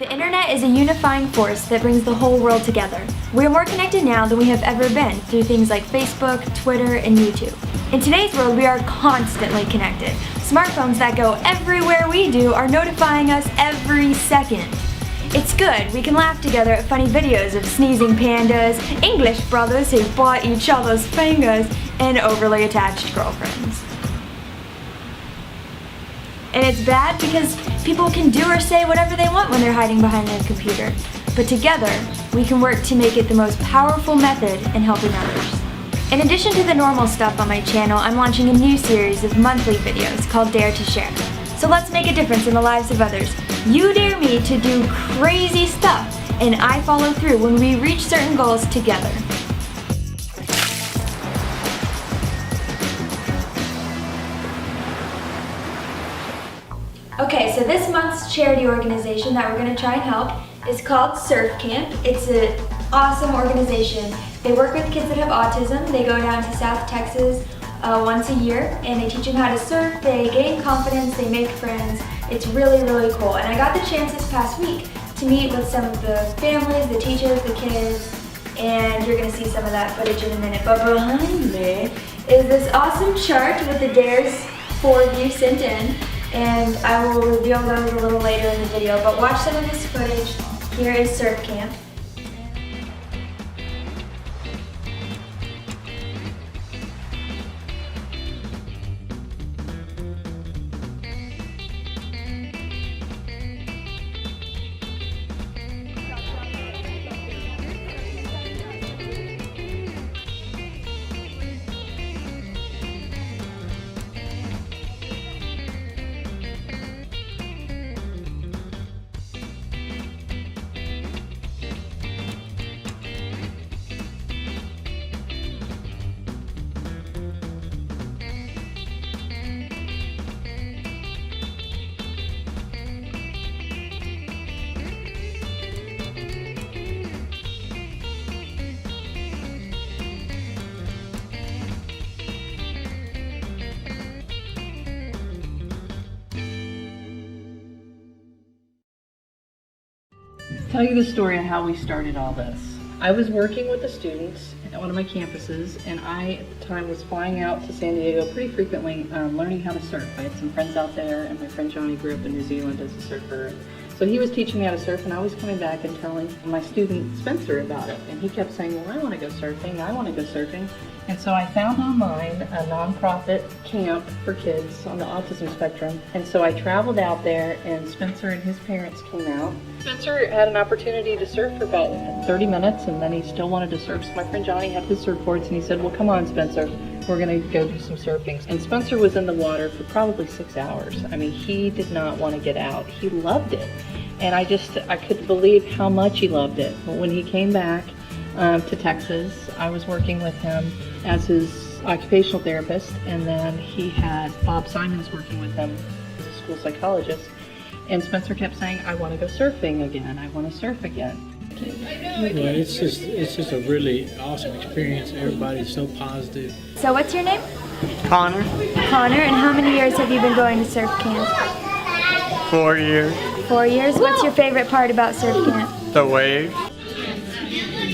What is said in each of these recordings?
The internet is a unifying force that brings the whole world together. We are more connected now than we have ever been through things like Facebook, Twitter, and YouTube. In today's world, we are constantly connected. Smartphones that go everywhere we do are notifying us every second. It's good, we can laugh together at funny videos of sneezing pandas, English brothers who bite each other's fingers, and overly attached girlfriends. And it's bad because people can do or say whatever they want when they're hiding behind their computer. But together, we can work to make it the most powerful method in helping others. In addition to the normal stuff on my channel, I'm launching a new series of monthly videos called Dare to Share. So let's make a difference in the lives of others. You dare me to do crazy stuff, and I follow through when we reach certain goals together. Okay, so this month's charity organization that we're going to try and help is called Surf Camp. It's an awesome organization. They work with kids that have autism. They go down to South Texas once a year and they teach them how to surf. They gain confidence, they make friends. It's really, really cool. And I got the chance this past week to meet with some of the families, the teachers, the kids, and you're going to see some of that footage in a minute. But behind me is this awesome chart with the dares 4 of you sent in. And I will reveal those a little later in the video, but watch some of this footage. Here is Surf Camp. Tell you the story of how we started all this. I was working with the students at one of my campuses, and I at the time was flying out to San Diego pretty frequently learning how to surf. I had some friends out there, and my friend Johnny grew up in New Zealand as a surfer. So he was teaching me how to surf, and I was coming back and telling my student Spencer about it. And he kept saying, well, I want to go surfing, I want to go surfing. And so I found online a nonprofit camp for kids on the autism spectrum. And so I traveled out there, and Spencer and his parents came out. Spencer had an opportunity to surf for about 30 minutes, and then he still wanted to surf. So my friend Johnny had his surfboards, and he said, well, come on, Spencer, we're going to go do some surfing. And Spencer was in the water for probably 6 hours. I mean, he did not want to get out. He loved it. And I couldn't believe how much he loved it. But when he came back to Texas, I was working with him as his occupational therapist, and then he had Bob Simons working with him as a school psychologist. And Spencer kept saying, I want to go surfing again, I want to surf again. Well, it's just a really awesome experience. Everybody's so positive. So what's your name? Connor. Connor, and how many years have you been going to surf camp? 4 years. 4 years? What's your favorite part about surf camp? The waves.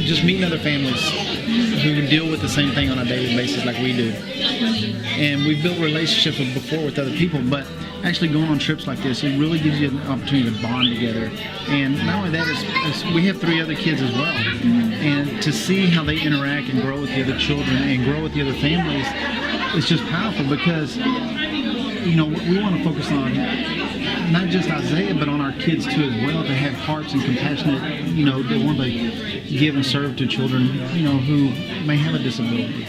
Just meeting other families who deal with the same thing on a daily basis like we do. And we've built relationships before with other people, but actually going on trips like this, it really gives you an opportunity to bond together. And not only that, we have 3 other kids as well. And to see how they interact and grow with the other children and grow with the other families, it's just powerful because, you know, we want to focus on not just Isaiah, but on our kids too as well, to have hearts and compassionate, you know, they want to give and serve to children, you know, who may have a disability.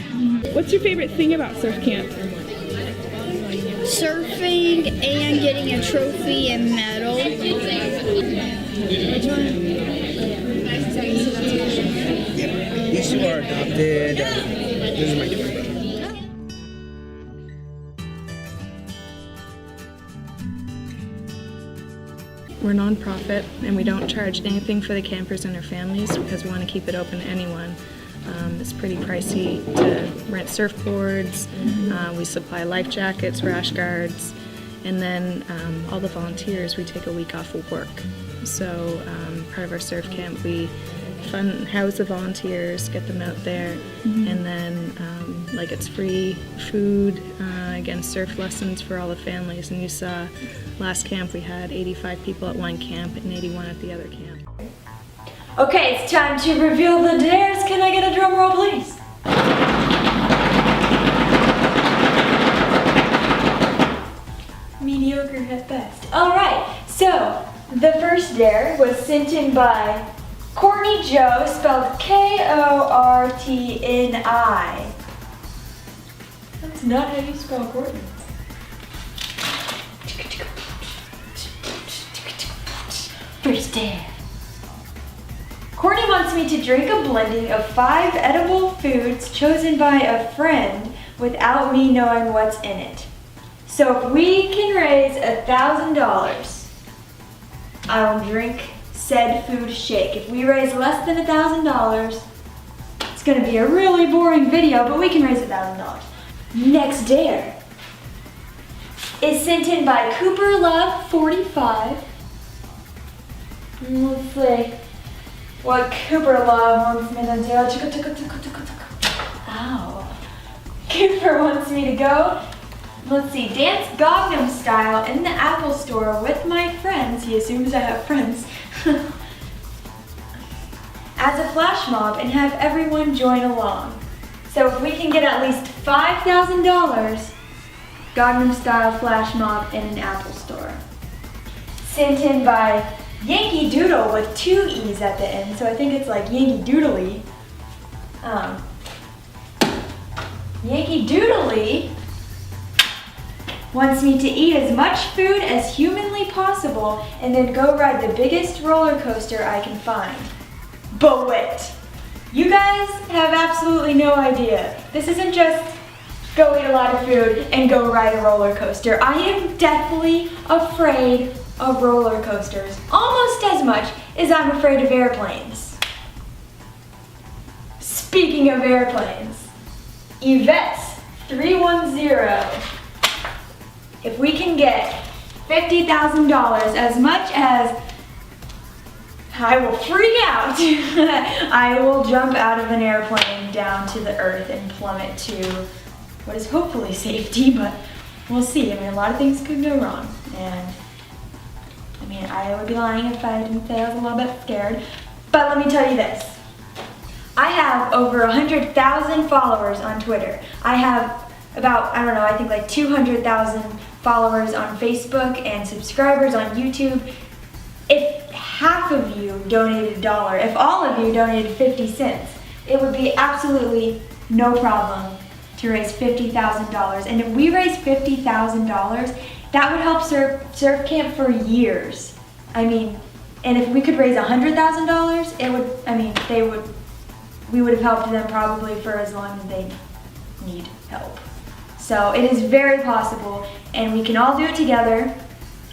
What's your favorite thing about surf camp? Surfing and getting a trophy and medal. These 2 are adopted. This is my twin brother. We're nonprofit, and we don't charge anything for the campers and their families because we want to keep it open to anyone. It's pretty pricey to rent surfboards. We supply life jackets, rash guards, and then all the volunteers, we take a week off of work. So part of our surf camp, we house the volunteers, get them out there, and then like it's free food, again surf lessons for all the families. And you saw last camp we had 85 people at one camp and 81 at the other camp. Okay, it's time to reveal the dares. Can I get a drum roll, please? Mediocre at best. All right, so the first dare was sent in by Courtney Joe, spelled K-O-R-T-N-I. That's not how you spell Courtney. First dare. Courtney wants me to drink a blending of 5 edible foods chosen by a friend without me knowing what's in it. So if we can raise $1,000, I will drink said food shake. If we raise less than $1,000, it's gonna be a really boring video, but we can raise $1,000. Next dare is sent in by Cooper Love 45. Let's see what Cooper Love wants me to do. Ow. Cooper wants me to go, let's see, dance Gangnam Style in the Apple Store with my friends. He assumes I have friends. As a flash mob and have everyone join along. So if we can get at least $5,000, Gangnam Style flash mob in an Apple Store. Sent in by Yankee Doodle with 2 E's at the end, so I think it's like Yankee Doodly. Yankee Doodly wants me to eat as much food as humanly possible and then go ride the biggest roller coaster I can find. But wait, you guys have absolutely no idea. This isn't just go eat a lot of food and go ride a roller coaster. I am deathly afraid of roller coasters, almost as much as I'm afraid of airplanes. Speaking of airplanes, Yvette's 310. If we can get $50,000, as much as I will freak out, I will jump out of an airplane down to the earth and plummet to what is hopefully safety, but we'll see. I mean, a lot of things could go wrong, and I mean, I would be lying if I didn't say I was a little bit scared, but let me tell you this. I have over 100,000 followers on Twitter. I have about, I don't know, I think like 200,000 followers on Facebook and subscribers on YouTube. If half of you donated $1, if all of you donated 50 cents, it would be absolutely no problem to raise $50,000. And if we raise $50,000, that would help surf camp for years. I mean, and if we could raise $100,000, it would, I mean, we would have helped them probably for as long as they need help. So it is very possible, and we can all do it together.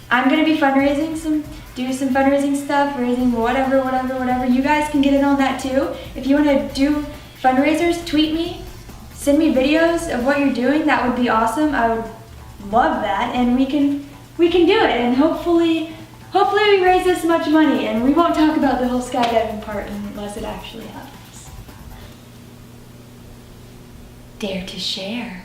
I'm gonna be fundraising, do some fundraising stuff, raising whatever. You guys can get in on that too. If you wanna do fundraisers, tweet me, send me videos of what you're doing. That would be awesome. I would love that, and we can do it, and hopefully we raise this much money, and we won't talk about the whole skydiving part unless it actually happens. Dare to share.